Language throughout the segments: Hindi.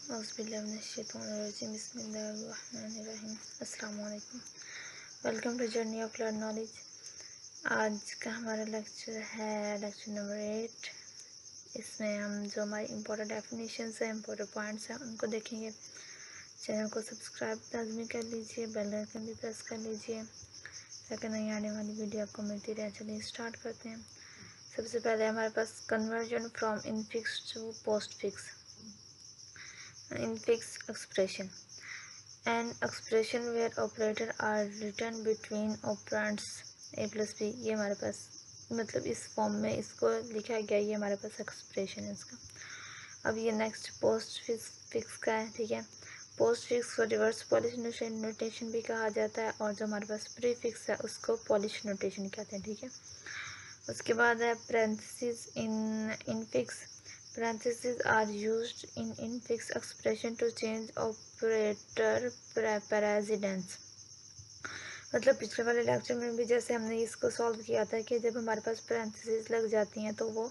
बिस्मिल्लाहिर्रहमानिर्रहीम। अस्सलाम वालेकुम। Welcome to journey of learn knowledge. आज का हमारा लेक्चर है लेक्चर नंबर 8। इसमें हम जो हमारी इम्पोर्टेंट डेफिनेशंस हैं, इम्पोर्टेंट पॉइंट्स हैं, उनको देखेंगे। चैनल को सब्सक्राइब लाजमी कर लीजिए, बेल आइकन भी प्रेस कर लीजिए ताकि नई आने वाली वीडियो आपको मिलती रहे। चलिए स्टार्ट करते हैं। सबसे पहले हमारे पास conversion from infix to postfix. Infix expression, an expression where operator are written between operands a plus b। ये हमारे पास मतलब इस फॉर्म में इसको लिखा गया, ये हमारे पास एक्सप्रेशन है इसका। अब ये नेक्स्ट पोस्ट फिक्स का है, ठीक है। पोस्ट फिक्स को रिवर्स पॉलिश नोटेशन भी कहा जाता है, और जो हमारे पास प्री फिक्स है उसको पॉलिश नोटेशन कहते हैं, ठीक है। उसके बाद है parenthesis in infix. Parentheses are used in infix expression to change operator precedence। मतलब पिछले वाले लेक्चर में भी जैसे हमने इसको सॉल्व किया था कि जब हमारे पास पैरेंथेसिस लग जाती हैं तो वो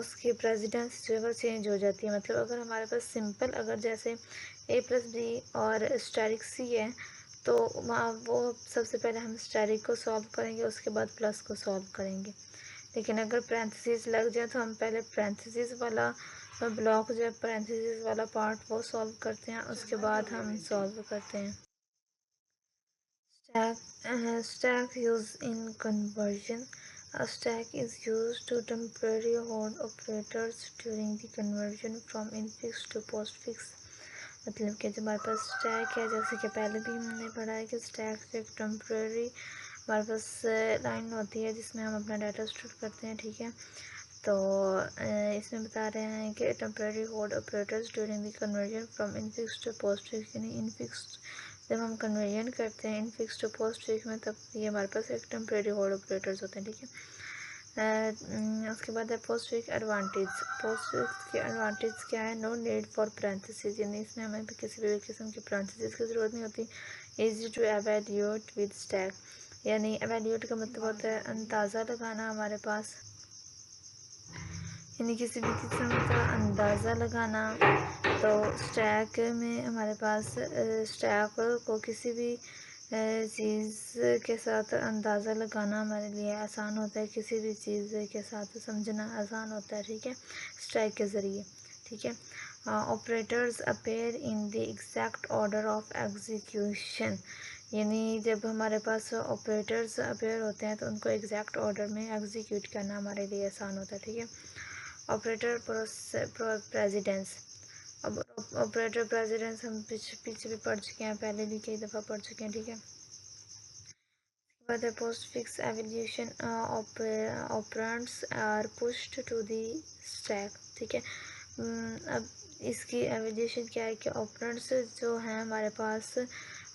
उसकी प्रेसिडेंस जो है वो चेंज हो जाती है। मतलब अगर हमारे पास सिंपल अगर जैसे a प्लस बी और स्टैटिक सी है तो वहाँ वो सबसे पहले हम स्टैटिक को सॉल्व करेंगे, उसके बाद प्लस को सॉल्व करेंगे। लेकिन अगर पैरेंथेसिस लग जाए तो हम पहले पैरेंथेसिस वाला ब्लॉक जो है, पैरेंथेसिस वाला पार्ट वो सॉल्व करते हैं, उसके बाद हम सॉल्व करते हैं। Stack use in conversion. A stack is used to temporarily hold operators during the conversion from infix to postfix। मतलब कि जब हमारे पास स्टैक है, जैसे कि पहले भी हमने पढ़ा है कि स्टैक एक टेम्प्रेरी हमारे पास लाइन होती है जिसमें हम अपना डाटा स्टोर करते हैं, ठीक है। तो इसमें बता रहे हैं कि temporary hold operators during the conversion from infix to postfix. यानी इनफिक्स जब हम कन्वर्जन करते हैं इनफिक्स टू पोस्ट फिक्स में, तब ये हमारे पास एक टेम्प्रेरी होल्ड ऑपरेटर्स होते हैं, ठीक है। उसके बाद है post fix advantage. Post fix के एडवांटेज क्या है? नो नीड फॉर पैरेंथेसिस, यानी इसमें हमें किसी भी किस्म की पैरेंथेसिस की ज़रूरत नहीं होती। Easy to evaluate with stack, यानी एवेल्यूएट का मतलब होता है अंदाज़ा लगाना हमारे पास, यानी किसी भी किस्म का अंदाज़ा लगाना। तो स्टैक में हमारे पास स्टैक को किसी भी चीज़ के साथ अंदाज़ा लगाना हमारे लिए आसान होता है, किसी भी चीज़ के साथ समझना आसान होता है, ठीक है, स्टैक के ज़रिए, ठीक है। Operators appear in the exact order of execution, यानी जब हमारे पास ऑपरेटर्स अपेयर होते हैं तो उनको एग्जैक्ट ऑर्डर में एग्जीक्यूट करना हमारे लिए आसान होता है, ठीक है। Operator precedence. अब ऑपरेटर प्रेसिडेंस हम पीछे भी पढ़ चुके हैं, पहले भी कई दफ़ा पढ़ चुके हैं, ठीक है। The postfix evaluation operands are pushed to the stack, ठीक है। अब इसकी एवल्यूशन क्या है कि ऑपरेंड्स जो हैं हमारे पास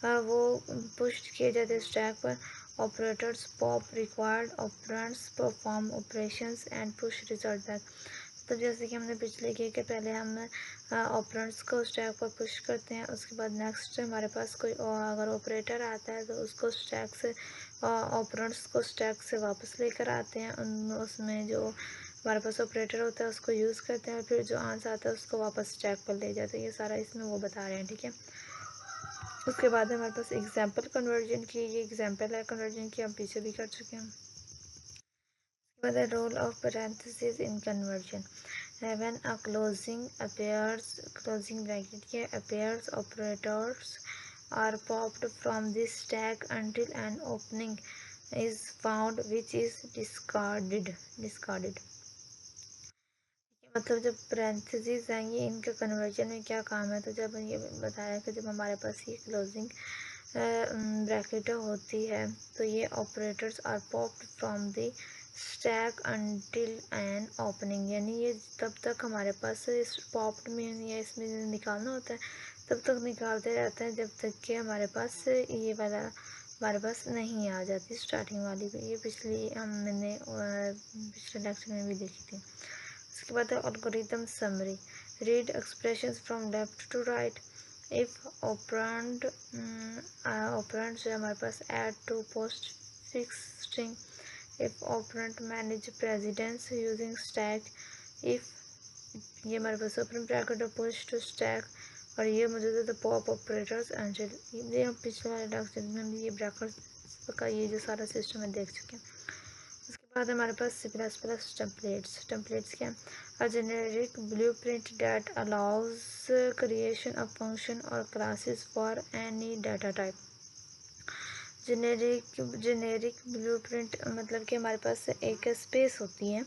वो पुश किए जाते हैं स्टैक पर। Operators pop required operands perform operations and push result back. तो जैसे कि हमने पिछले किए कि पहले हम ऑपरेंड्स को स्टैक पर पुश करते हैं, उसके बाद नेक्स्ट हमारे पास कोई अगर ऑपरेटर आता है तो उसको स्टैक से ऑपरेंड्स को स्टैक से वापस लेकर आते हैं, उसमें जो हमारे पास ऑपरेटर होता है उसको यूज़ करते हैं, और फिर जो आंसर आता है उसको वापस स्टैक पर ले जाते हैं। ये सारा इसमें वो बता रहे हैं, ठीक है। उसके बाद हमारे पास एग्जाम्पल कन्वर्जन की, ये एग्जाम्पल है कन्वर्जन की, हम पीछे भी कर चुके हैं। The role of parenthesis in conversion. When a closing bracket here appears, operators are popped from this stack until an opening is found which is discarded। मतलब जब पैरेंथेसिस आएंगे इनके कन्वर्जन में क्या काम है, तो जब ये बताया कि जब हमारे पास ये क्लोजिंग ब्रैकेट होती है तो ये operators are popped from the stack until an opening, यानी ये तब तक हमारे पास इस पॉप्ड में या इसमें निकालना होता है, तब तक निकालते रहते हैं जब तक कि हमारे पास ये वाला हमारे पास नहीं आ जाती स्टार्टिंग वाली। ये मैंने पिछले लेक्चर में भी देखी थी। उसके बाद है algorithm summary. Read expressions from left to right. If operand जो हमारे पास add to postfix string. If operand manage precedence using stack. If ये हमारे पास ओपन ब्रैकेट और पुश टू स्टैक, और ये मौजूद है तो पॉप ऑपरेटर्स एंड ये हम पिछले वाले लेक्चर में भी ये ब्रैकेट्स का ये जो सारा सिस्टम है देख चुके हैं। उसके बाद हमारे पास C++ टेम्पलेट्स क्या है? A generic blueprint that allows creation of function और classes for any data type. Generic blueprint मतलब कि हमारे पास एक स्पेस होती है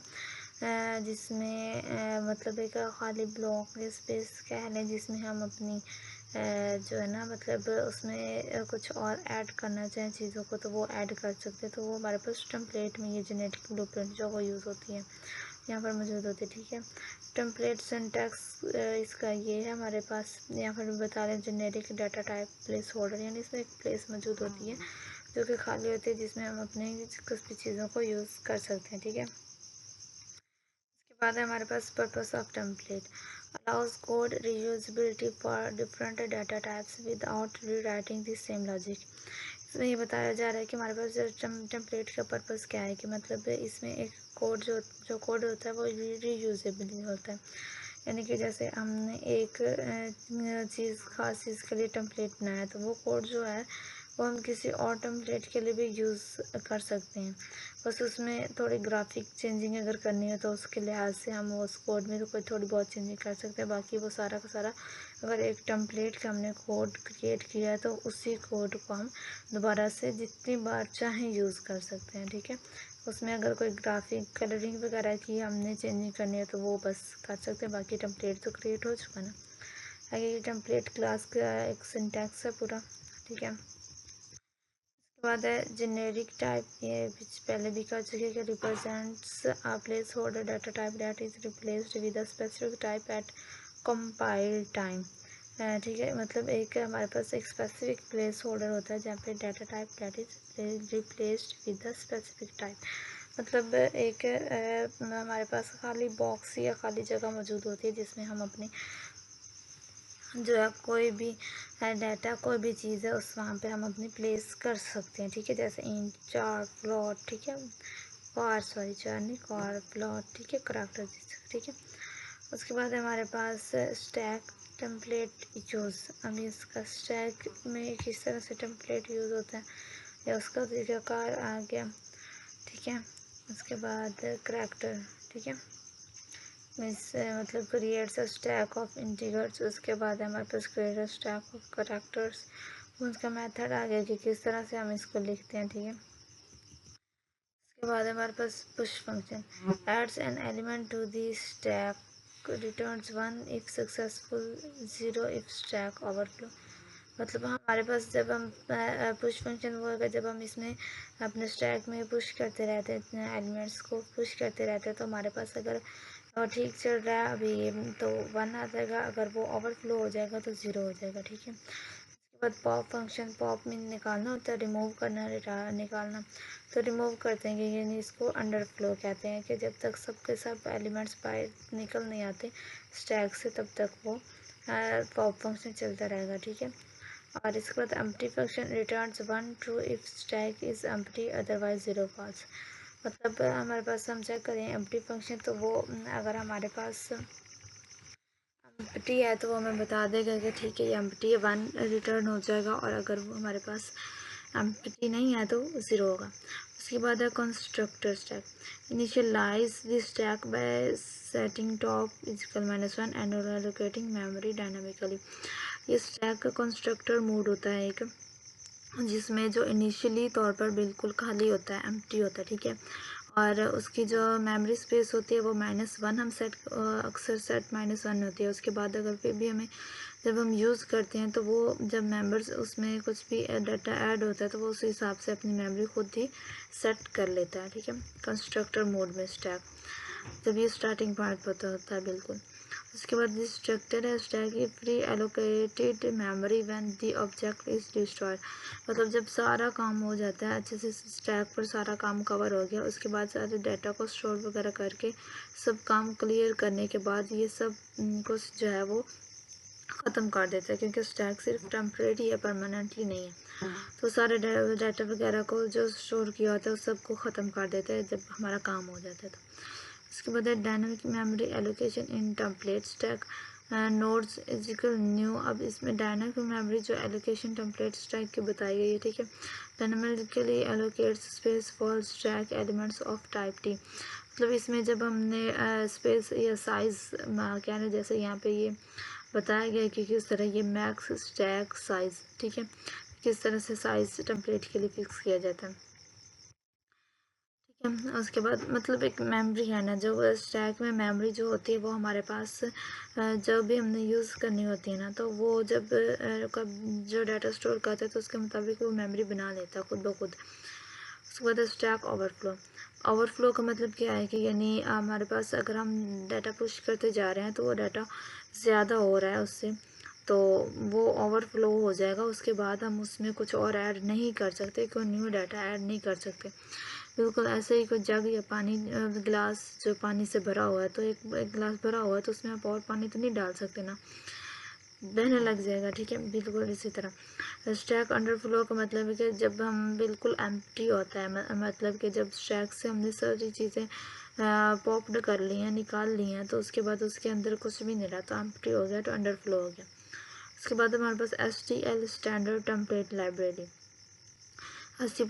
जिसमें मतलब एक खाली ब्लॉक या स्पेस कह लें, जिसमें हम अपनी जो है ना मतलब उसमें कुछ और ऐड करना चाहें चीज़ों को तो वो ऐड कर सकते हैं। तो वो हमारे पास टेम्पलेट में ये जेनेरिक ब्लूप्रिंट जो वो यूज़ होती है यहाँ पर मौजूद होती है। ठीक है, टेम्पलेट सिंटैक्स इसका ये है हमारे पास। यहाँ पर बता रहे हैं generic data type place holder, यानी इसमें एक प्लेस मौजूद होती है जो कि खाली होती है, जिसमें हम अपने कुछ भी चीज़ों को यूज़ कर सकते हैं। ठीक है, उसके बाद है हमारे पास purpose of template allows code reusability for different data types without rewriting the same logic. इसमें ये बताया जा रहा है कि हमारे पास टेम्पलेट का पर्पस क्या है, कि मतलब इसमें एक कोड जो कोड होता है वो रीयूजेबल होता है, यानी कि जैसे हमने एक खास चीज़ के लिए टेम्पलेट बनाया तो वो कोड जो है वो हम किसी और टेम्पलेट के लिए भी यूज़ कर सकते हैं। बस उसमें थोड़ी ग्राफिक चेंजिंग अगर करनी है तो उसके लिहाज से हम उस कोड में तो कोई थोड़ी बहुत चेंजिंग कर सकते हैं। बाकी वो सारा का सारा अगर एक टेम्पलेट का हमने कोड क्रिएट किया है तो उसी कोड को हम दोबारा से जितनी बार चाहें यूज़ कर सकते हैं। ठीक है, उसमें अगर कोई ग्राफिक कलरिंग वगैरह की हमने चेंजिंग करनी है तो वो बस कर सकते हैं, बाकी टेम्पलेट तो क्रिएट हो चुका ना। आगे ये टेम्पलेट क्लास का एक सिंटैक्स है पूरा। ठीक है, उसके बाद है जेनेरिक टाइप, ये पहले भी कर चुके कि represents a place holder data type that is replaced with a specific type eight compile time. ठीक है, मतलब एक हमारे पास एक स्पेसिफिक प्लेस होल्डर होता है जहाँ पे data type that is replaced with a specific type. मतलब एक हमारे पास खाली बॉक्स या खाली जगह मौजूद होती है जिसमें हम अपनी जो है कोई भी डाटा कोई भी चीज़ है उस वहाँ पे हम अपनी प्लेस कर सकते हैं। ठीक है, जैसे इंट चार प्लॉट, ठीक है, चार नहीं प्लॉट, ठीक है, करैक्टर। ठीक है, उसके बाद हमारे पास स्टैक टेम्पलेट यूज़। अब इसका स्टैक में किस तरह से टेम्पलेट यूज़ होता है या उसका तरीक़ाकार आ गया। ठीक है, उसके बाद करैक्टर। ठीक है, मीन्स मतलब creates a stack of integers. उसके बाद हमारे पास create a stack of characters. उसका मेथड आ गया कि किस तरह से हम इसको लिखते हैं। ठीक है, उसके बाद हमारे पास push function adds an element to the stack returns 1 if successful 0 if stack overflow. मतलब हमारे पास जब हम पुश फंक्शन वो होगा जब हम इसमें अपने स्टैक में पुश करते रहते हैं, एलिमेंट्स को पुश करते रहते हैं, तो हमारे पास अगर और ठीक चल रहा है अभी तो 1 आ जाएगा, अगर वो ओवरफ्लो हो जाएगा तो 0 हो जाएगा। ठीक है, उसके बाद पॉप फंक्शन, पॉप में निकालना होता है, रिमूव करना निकालना, तो रिमूव करते हैं यानी इसको अंडर फ्लो कहते हैं, कि जब तक सबके सब एलिमेंट्स बाहर निकल नहीं आते स्टैक से तब तक वो पॉप फंक्शन चलता रहेगा। ठीक है, और इसके बाद empty function returns 1 true if stack is empty otherwise 0 false. मतलब हमारे पास हम चेक करें एम्प्टी फंक्शन तो वो अगर हमारे पास एम्प्टी है तो वो हमें बता देगा कि ठीक है ये एम्प्टी है, 1 रिटर्न हो जाएगा, और अगर वो हमारे पास एम्प्टी नहीं है तो 0 होगा। उसके बाद है constructor stack initialize the stack by setting top equal -1 and allocating memory dynamically. ये स्टैक का कंस्ट्रक्टर मोड होता है एक, जिसमें जो इनिशियली तौर पर बिल्कुल खाली होता है, एम्प्टी होता है। ठीक है, और उसकी जो मेमोरी स्पेस होती है वो -1 हम अक्सर सेट -1 होती है। उसके बाद अगर फिर भी हमें जब हम यूज़ करते हैं तो वो जब मेंबर्स उसमें कुछ भी डाटा ऐड होता है तो वो उस हिसाब से अपनी मेमोरी खुद ही सेट कर लेता है। ठीक है, कंस्ट्रक्टर मोड में स्टैक जब ये स्टार्टिंग पॉइंट पर होता है बिल्कुल। उसके बाद दिस स्ट्रक्चर है स्टैक की pre allocated memory when the object is destroyed. मतलब जब सारा काम हो जाता है अच्छे से, स्टैक पर सारा काम कवर हो गया, उसके बाद सारे डाटा को स्टोर वगैरह करके सब काम क्लियर करने के बाद ये सब कुछ जो है वो ख़त्म कर देता है, क्योंकि स्टैक सिर्फ टेम्परेरी है, परमानेंटली नहीं है। तो सारे डाटा वगैरह को जो स्टोर किया होता है उस सबको ख़त्म कर देता है जब हमारा काम हो जाता है। तो उसके बाद है dynamic memory allocation in template stack nodes equal new. अब इसमें डायनामिक मेमोरी जो एलोकेशन टेम्पलेट स्टैक की बताई गई है, ठीक है। Dynamically allocates space for stack elements of type T. मतलब इसमें जब हमने स्पेस या साइज़ क्या है, जैसे यहाँ पे ये बताया गया है कि किस तरह ये मैक्स स्टैक साइज़, ठीक है, किस तरह से साइज़ टेम्पलेट के लिए फिक्स किया जाता है, ठीक है। उसके बाद मतलब एक मेमोरी है ना, जो स्टैक में मेमोरी जो होती है वो हमारे पास जब भी हमने यूज़ करनी होती है ना, तो वो जब कब जो डाटा स्टोर करता है तो उसके मुताबिक वो मेमोरी बना लेता है खुद ब खुद। उसके बाद स्टैक ओवरफ्लो। ओवरफ्लो का मतलब क्या है कि यानी हमारे पास अगर हम डाटा पुश करते जा रहे हैं तो वो डाटा ज़्यादा हो रहा है उससे, तो वो ओवरफ्लो हो जाएगा। उसके बाद हम उसमें कुछ और ऐड नहीं कर सकते, कोई न्यू डाटा ऐड नहीं कर सकते। बिल्कुल ऐसे ही कोई जग या पानी गिलास जो पानी से भरा हुआ है, तो एक गिलास भरा हुआ है तो उसमें आप और पानी तो नहीं डाल सकते ना, बहने लग जाएगा, ठीक है। बिल्कुल इसी तरह स्टैक अंडरफ्लो का मतलब है कि जब हम बिल्कुल एम्प्टी होता है, मतलब कि जब स्टैक से हमने सारी चीज़ें पॉप्ड कर ली हैं, निकाल ली हैं, तो उसके बाद उसके अंदर कुछ भी नहीं रहा, तो एम्प्टी हो गया, तो अंडरफ्लो हो गया। उसके बाद हमारे पास STL standard template library, a C++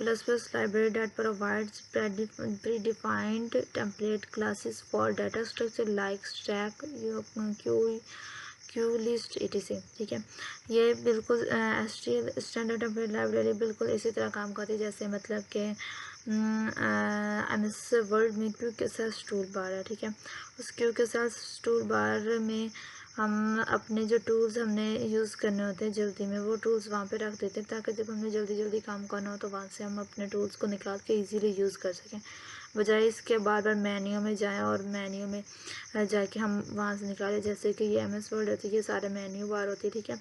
library that provides predefined template classes for data structure like stack, queue, Q list etc, ठीक है। ये बिल्कुल STL स्टैंडर्ड टेम्पलेट लाइब्रेरी बिल्कुल इसी तरह काम करती है जैसे मतलब कि MS वर्ड में क्यू के साथ टूल बार है, ठीक है। उस क्यू के साथ टूल बार में हम अपने जो टूल्स हमने यूज़ करने होते हैं जल्दी में, वो टूल्स वहाँ पे रख देते हैं ताकि जब हमें जल्दी जल्दी काम करना हो तो वहाँ से हम अपने टूल्स को निकाल के इजीली यूज़ कर सकें, बजाय इसके बार बार मेन्यू में जाएं और मेन्यू में जाके हम वहाँ से निकालें। जैसे कि ये MS वर्ड होती है, ये सारे मेन्यू बार होती है, ठीक है।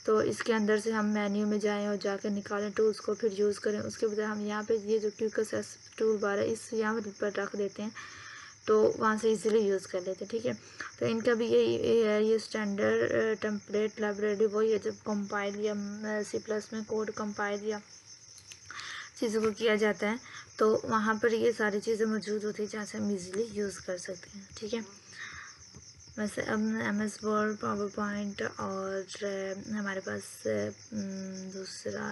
तो इसके अंदर से हम मेन्यू में जाएं और जाकर निकालें टूल्स को, फिर यूज़ करें। उसके बजाय हम यहाँ पे ये जो QSS टूल बार है इस यहाँ पर रख देते हैं, तो वहाँ से इजीली यूज़ कर लेते हैं, ठीक है। तो इनका भी यही है, ये स्टैंडर्ड टेम्पलेट लाइब्रेरी वही है जब कंपाइल या C+ में कोड कंपाइल या चीज़ों को किया जाता है, तो वहाँ पर ये सारी चीज़ें मौजूद होती है जहाँ से हम इजीली यूज़ कर सकते हैं, ठीक है। वैसे अब MS वर्ड, पावर पॉइंट और हमारे पास दूसरा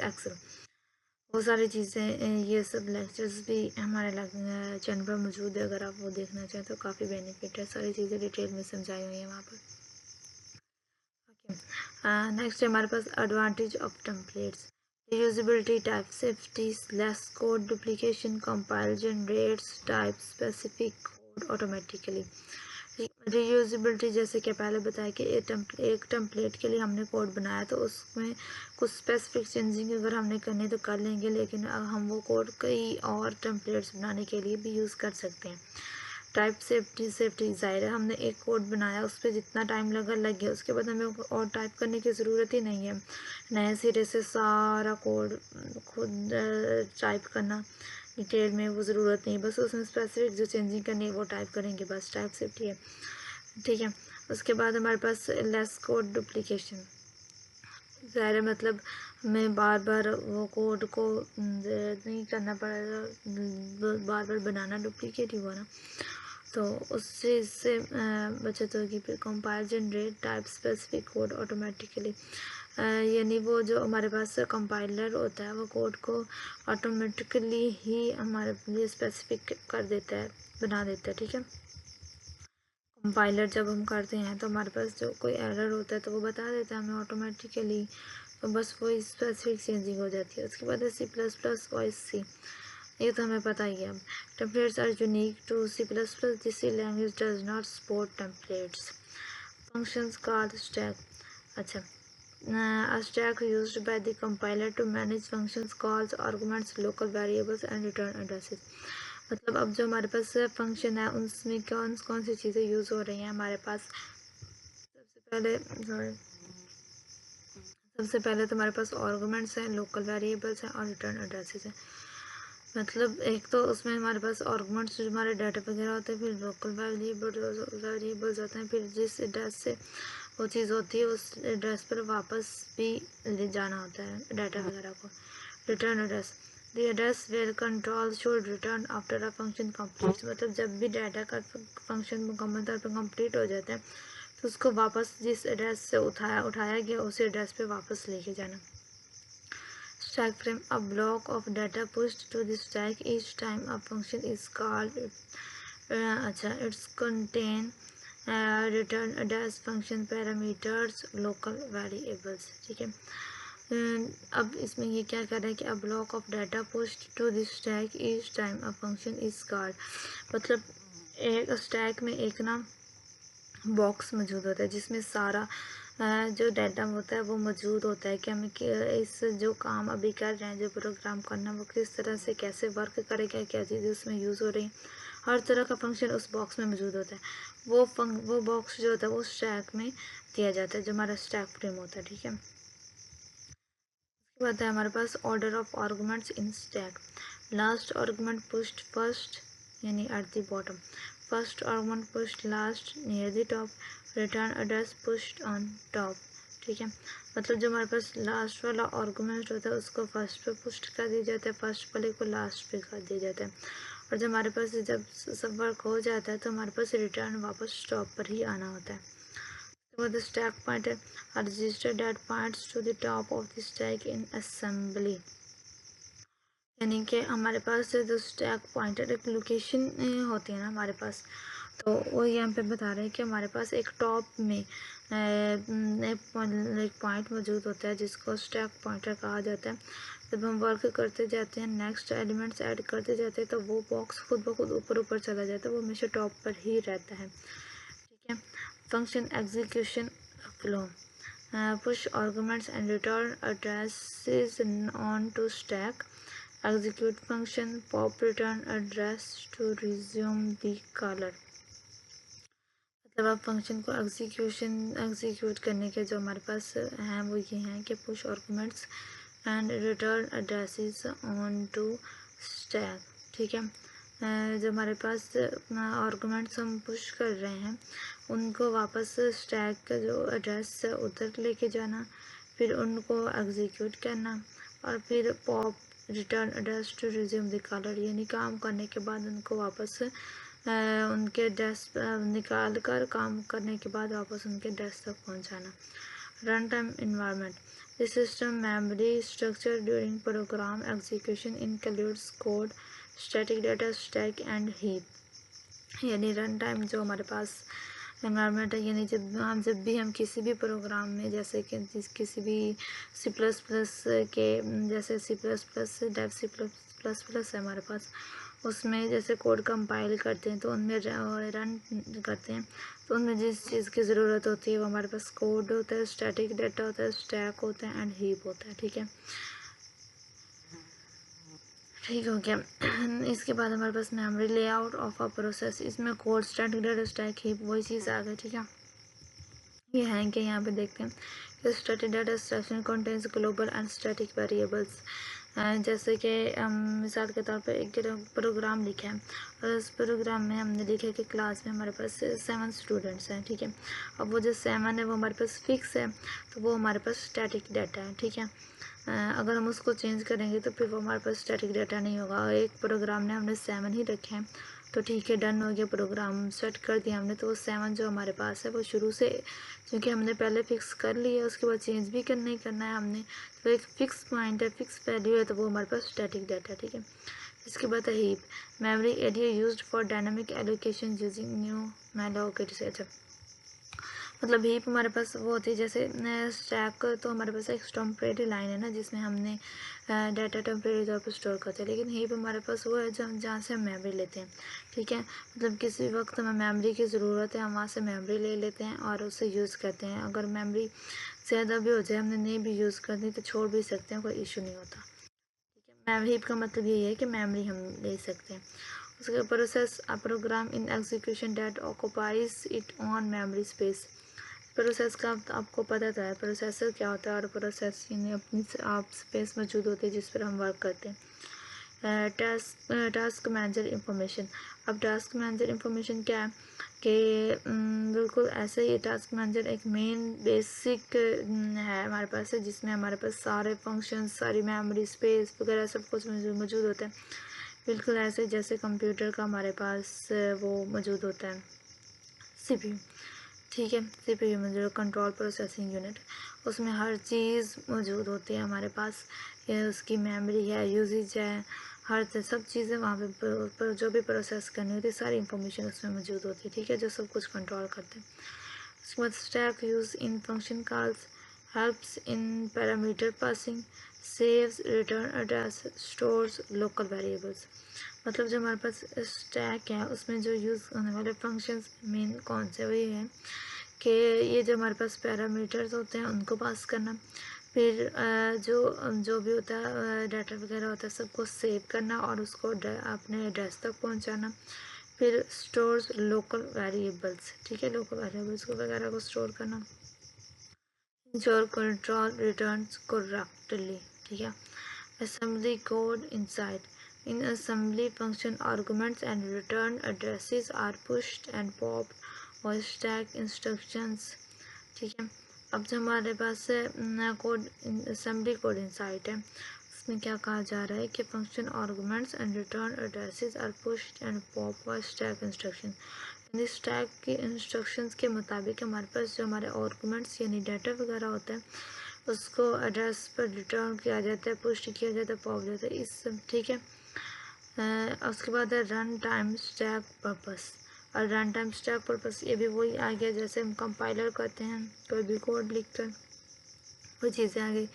एक्सेल, वो सारी चीज़ें, ये सब लेक्चर्स भी हमारे चैनल पर मौजूद है। अगर आप वो देखना चाहें तो काफ़ी बेनिफिट है, सारी चीज़ें डिटेल में समझाई हुई हैं वहाँ पर, ओके। नेक्स्ट है हमारे पास advantage of templates, usability, type safety, less code duplication, compile generates type specific code automatically. Reusability, जैसे कि पहले बताया कि एक टेम्पलेट के लिए हमने कोड बनाया तो उसमें कुछ स्पेसिफिक चेंजिंग अगर हमने करनी तो कर लेंगे, लेकिन हम वो कोड कई और टेम्पलेट्स बनाने के लिए भी यूज़ कर सकते हैं। टाइप सेफ्टी ज़ाहिर है, हमने एक कोड बनाया उस पर जितना टाइम लग गया, उसके बाद हमें और टाइप करने की ज़रूरत ही नहीं है, नए सिरे से सारा कोड खुद टाइप करना डिटेल में, वो ज़रूरत नहीं, बस उसमें स्पेसिफिक जो चेंजिंग करनी है वो टाइप करेंगे, बस टाइप सेफ्टी है, ठीक है। उसके बाद हमारे पास लेस कोड डुप्लीकेशन, ज़ाहिर मतलब हमें बार बार वो कोड को नहीं करना पड़ेगा, बार बार बनाना, डुप्लीकेट ही हुआ ना, तो उससे इससे बचत होगी। फिर compile generate type specific code automatically, यानी वो जो हमारे पास कंपाइलर होता है वो कोड को ऑटोमेटिकली ही हमारे लिए स्पेसिफिक कर देता है, बना देता है, ठीक है। कंपाइलर जब हम करते हैं तो हमारे पास जो कोई एरर होता है तो वो बता देता है हमें ऑटोमेटिकली, तो बस वो स्पेसिफिक चेंजिंग हो जाती है। उसके बाद है C++ वॉइस सी, ये तो हमें पता ही है। Templates are unique to C++, this language does not support templates. Functions called stack, अच्छा, a stack used by the compiler to manage functions, calls, arguments, local variables and return addresses। मतलब अब जो हमारे पास फंक्शन है उसमें कौन कौन सी चीज़ें यूज़ हो रही हैं हमारे पास, सबसे पहले तो हमारे पास आर्गुमेंट्स हैं, लोकल वेरिएबल्स हैं और रिटर्न एड्रेसेस हैं। मतलब एक तो उसमें हमारे पास आर्गुमेंट्स जो हमारे डाटा वगैरह होते हैं, फिर लोकल वेरिएबल्स होते हैं, फिर जिस एड्रेस से वो चीज़ होती है उस एड्रेस पर वापस भी ले जाना होता है डाटा वगैरह को, return address. The address where control should return after a function complete, मतलब जब भी डाटा का फंक्शन मुकम्मल तौर पर कंप्लीट हो जाता है तो उसको वापस जिस एड्रेस से उठाया गया उसी एड्रेस पे वापस लेके जाना। Stack frame, a block of data pushed to the stack each time a function is called. अच्छा, it's contain return address function parameters local variables, ठीक है। अब इसमें ये क्या कर रहा है कि अब block of data pushed to the stack each time a function is called, मतलब एक स्टैक में एक ना बॉक्स मौजूद होता है जिसमें सारा जो डाटा होता है वो मौजूद होता है कि हमें इस जो काम अभी कर रहे हैं, जो प्रोग्राम करना, वो किस तरह से कैसे वर्क करेगा, क्या चीज़ें उसमें यूज़ हो रही हैं, हर तरह का फंक्शन उस बॉक्स में मौजूद होता है। वो बॉक्स जो होता है वो स्टैक में दिया जाता है, जो हमारा स्टैक फ्रेम होता है, ठीक है। उसके बाद है हमारे पास order of arguments in stack. Last argument pushed first यानी at the bottom, first argument pushed last near the top, return address pushed on top, ठीक है। मतलब जो हमारे पास लास्ट वाला आर्गुमेंट होता है उसको फर्स्ट पे पुश्ड कर दिया जाता है, फर्स्ट वाले को लास्ट पे कर दिया जाता है, और जब हमारे पास जब सब वर्क हो जाता है तो हमारे पास रिटर्न वापस टॉप पर ही आना होता है। So the stack pointer are registered that points to the top of the stack in assembly, यानी कि हमारे पास जो स्टैक पॉइंटर एक लोकेशन होती है ना हमारे पास, तो वो यहाँ पे बता रहे हैं कि हमारे पास एक टॉप में एक पॉइंट मौजूद होता है जिसको स्टैक पॉइंटर कहा जाता है। जब हम वर्क करते जाते हैं, नेक्स्ट एलिमेंट्स ऐड करते जाते हैं, तो वो बॉक्स खुद ब खुद ऊपर ऊपर चला जाता है, वो हमेशा टॉप पर ही रहता है, ठीक है। Function execution flow, push arguments and return addresses on to stack, execute function pop return address to resume the caller, मतलब अब फंक्शन को एग्जीक्यूट करने के जो हमारे पास हैं वो ये हैं कि push arguments and return addresses on to stack, ठीक है। जो हमारे पास आर्गुमेंट्स हम पुश कर रहे हैं उनको वापस स्टैक का जो एड्रेस है उधर लेके जाना, फिर उनको एग्जीक्यूट करना, और फिर pop return address to resume the caller, यानी काम करने के बाद उनको वापस उनके डेस्क निकाल कर काम करने के बाद वापस उनके डेस्क तक पहुंचाना। Run time environment, the system memory structure during program execution includes code, static data, stack and heap, यानी रन टाइम जो हमारे पास इन्वायरमेंट है, यानी जब भी हम किसी भी प्रोग्राम में, जैसे कि किसी भी सी प्लस प्लस के, जैसे C plus plus dev C plus plus है हमारे पास, उसमें जैसे कोड कंपाइल करते हैं तो उनमें रन करते हैं तो उनमें जिस चीज़ की ज़रूरत होती है वो हमारे पास कोड होता है, स्टैटिक डाटा होता है, स्टैक होता है एंड हीप होता है, ठीक है। ठीक हो गया। इसके बाद हमारे पास memory layout of a process, इसमें code, static data, stack, heap वही चीज़ आ गई, ठीक है। ये है कि यहाँ पे देखते हैं कि static data structure contains global and static variables, जैसे कि मिसाल के तौर पर एक प्रोग्राम लिखा है और उस प्रोग्राम में हमने लिखा है कि क्लास में हमारे पास 7 स्टूडेंट्स हैं, ठीक है। अब वो जो 7 है वो हमारे पास फिक्स है, तो वो हमारे पास स्टैटिक डाटा है, ठीक है। अगर हम उसको चेंज करेंगे तो फिर वो हमारे पास स्टैटिक डाटा नहीं होगा। एक प्रोग्राम ने हमने 7 ही रखे हैं तो ठीक है, डन हो गया, प्रोग्राम सेट कर दिया हमने, तो वो 7 जो हमारे पास है वो शुरू से, क्योंकि हमने पहले फिक्स कर लिया, उसके बाद चेंज भी नहीं करना है हमने, तो एक फिक्स पॉइंट है, फिक्स वैल्यू है, तो वो हमारे पास स्टैटिक डाटा है, ठीक है। इसके बाद है heap, memory area used for dynamic allocation using new malloc etcetera, मतलब हीप हमारे पास वो होती है जैसे स्टैक, तो हमारे पास एक टेम्परेरी लाइन है ना जिसमें हमने डाटा टेम्परेरी तौर पर स्टोर करते हैं, लेकिन हीप हमारे पास वो है जहाँ से हम मेमोरी लेते हैं, ठीक है। मतलब किसी वक्त हमें मेमोरी की ज़रूरत है, हम वहाँ से मेमोरी ले लेते हैं और उसे यूज़ करते हैं। अगर मेमोरी ज़्यादा भी हो जाए, हमने नहीं भी यूज़ करनी तो छोड़ भी सकते हैं, कोई इशू नहीं होता, ठीक है। मेमोरी हीप का मतलब यही है कि मेमोरी हम ले सकते हैं। उसके process a program in execution that occupies it on memory space, process का आपको पता था है प्रोसेसर क्या होता है, और प्रोसेस यानी अपनी आप स्पेस मौजूद होती है जिस पर हम वर्क करते हैं। टास्क मैनेजर इंफॉर्मेशन, अब टास्क मैनेजर इंफॉर्मेशन क्या है कि बिल्कुल ऐसे ही टास्क मैनेजर एक मेन बेसिक है हमारे पास है, जिसमें हमारे पास सारे फंक्शंस, सारी मेमोरी, स्पेस वगैरह सब कुछ मौजूद होता है। बिल्कुल ऐसे जैसे कंप्यूटर का हमारे पास वो मौजूद होता है CPU। ठीक है, CPU मतलब कंट्रोल प्रोसेसिंग यूनिट, उसमें हर चीज़ मौजूद होती है हमारे पास। ये उसकी मेमोरी है, यूजेज है, सब चीज़ें वहाँ पे जो भी प्रोसेस करनी होती है सारी इंफॉर्मेशन उसमें मौजूद होती है। ठीक है, जो सब कुछ कंट्रोल करते हैं। उसके बाद stack use in function calls, helps in parameter passing, saves return address, stores local variables. मतलब जो हमारे पास स्टैक है उसमें जो यूज़ होने वाले फंक्शंस मेन कौन से वही है कि ये जो हमारे पास पैरामीटर्स होते हैं उनको पास करना, फिर जो जो भी होता है डाटा वगैरह होता है सबको सेव करना और उसको अपने एड्रेस तक पहुंचाना, फिर स्टोर्स लोकल वेरिएबल्स। ठीक है, लोकल वेरिएबल्स को वगैरह को स्टोर करना, इंश्योर कंट्रोल रिटर्न्स करेक्टली। ठीक है, assembly code inside. In assembly function, arguments and return addresses are pushed and popped और stack instructions। ठीक है, अब जो हमारे पास कोड assembly code inside है उसमें क्या कहा जा रहा है कि function arguments and return addresses are pushed and pop और स्टैक इंस्ट्रक्शन। यानी स्टैक के इंस्ट्रक्शंस के मुताबिक हमारे पास जो हमारे आर्गुमेंट्स यानी डाटा वगैरह होता है उसको एड्रेस पर रिटर्न किया जाता है, पुश किया जाता है, पॉप जाता है इस सब। ठीक है, उसके बाद है रन टाइम स्टैक पर्पस। और रन टाइम स्टैक पर्पस ये भी वही आ गया जैसे हम कंपाइलर करते हैं कोई भी कोड लिख कर, वो चीज़ें आ गई।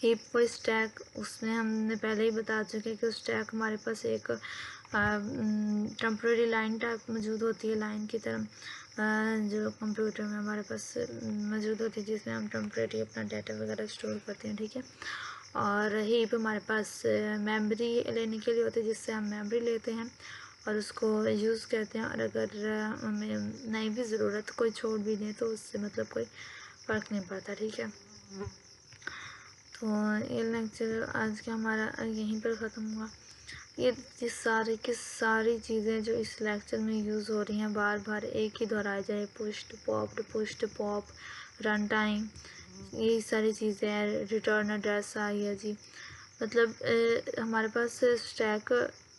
हीप वो स्टैक, उसमें हमने पहले ही बता चुके कि स्टैक हमारे पास एक टेम्प्रेरी लाइन टाइप मौजूद होती है, लाइन की तरह जो कंप्यूटर में हमारे पास मौजूद होती है जिसमें हम टेम्प्रेरी अपना डाटा वगैरह स्टोर करते हैं। ठीक है, और हीप हमारे पास मेमोरी लेने के लिए होती है जिससे हम मेमोरी लेते हैं और उसको यूज़ करते हैं, और अगर हमें नहीं भी ज़रूरत कोई छोड़ भी दें तो उससे मतलब कोई फ़र्क नहीं पड़ता। ठीक है, तो ये लेक्चर आज का हमारा यहीं पर ख़त्म हुआ। ये सारी की सारी चीज़ें जो इस लेक्चर में यूज़ हो रही हैं बार बार एक ही दोहराया जाए, पुश्ड पॉप, रन टाइम, ये सारी चीज़ें हैं। रिटर्न एड्रेस आ गया जी, मतलब हमारे पास स्टैक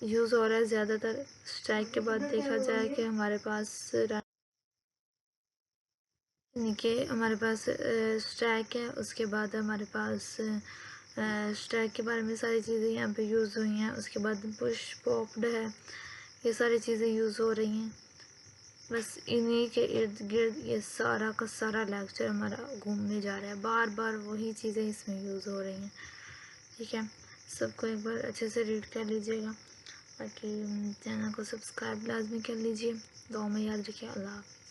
यूज़ हो रहा है ज़्यादातर। स्टैक के बाद देखा जाए कि हमारे पास कि हमारे पास स्टैक है, उसके बाद हमारे पास स्टैक के बारे में सारी चीज़ें यहाँ पे यूज़ हुई हैं। उसके बाद पुश पॉप्ड है, ये सारी चीज़ें यूज़ हो रही हैं। बस इन्हीं के इर्द गिर्द ये सारा का सारा लेक्चर हमारा घूमने जा रहा है, बार बार वही चीज़ें इसमें यूज़ हो रही हैं। ठीक है, सबको एक बार अच्छे से रीड कर लीजिएगा, बाकी चैनल को सब्सक्राइब लाजमी कर लीजिए। दुआ में याद रखिए। अल्लाह हाफ़िज़।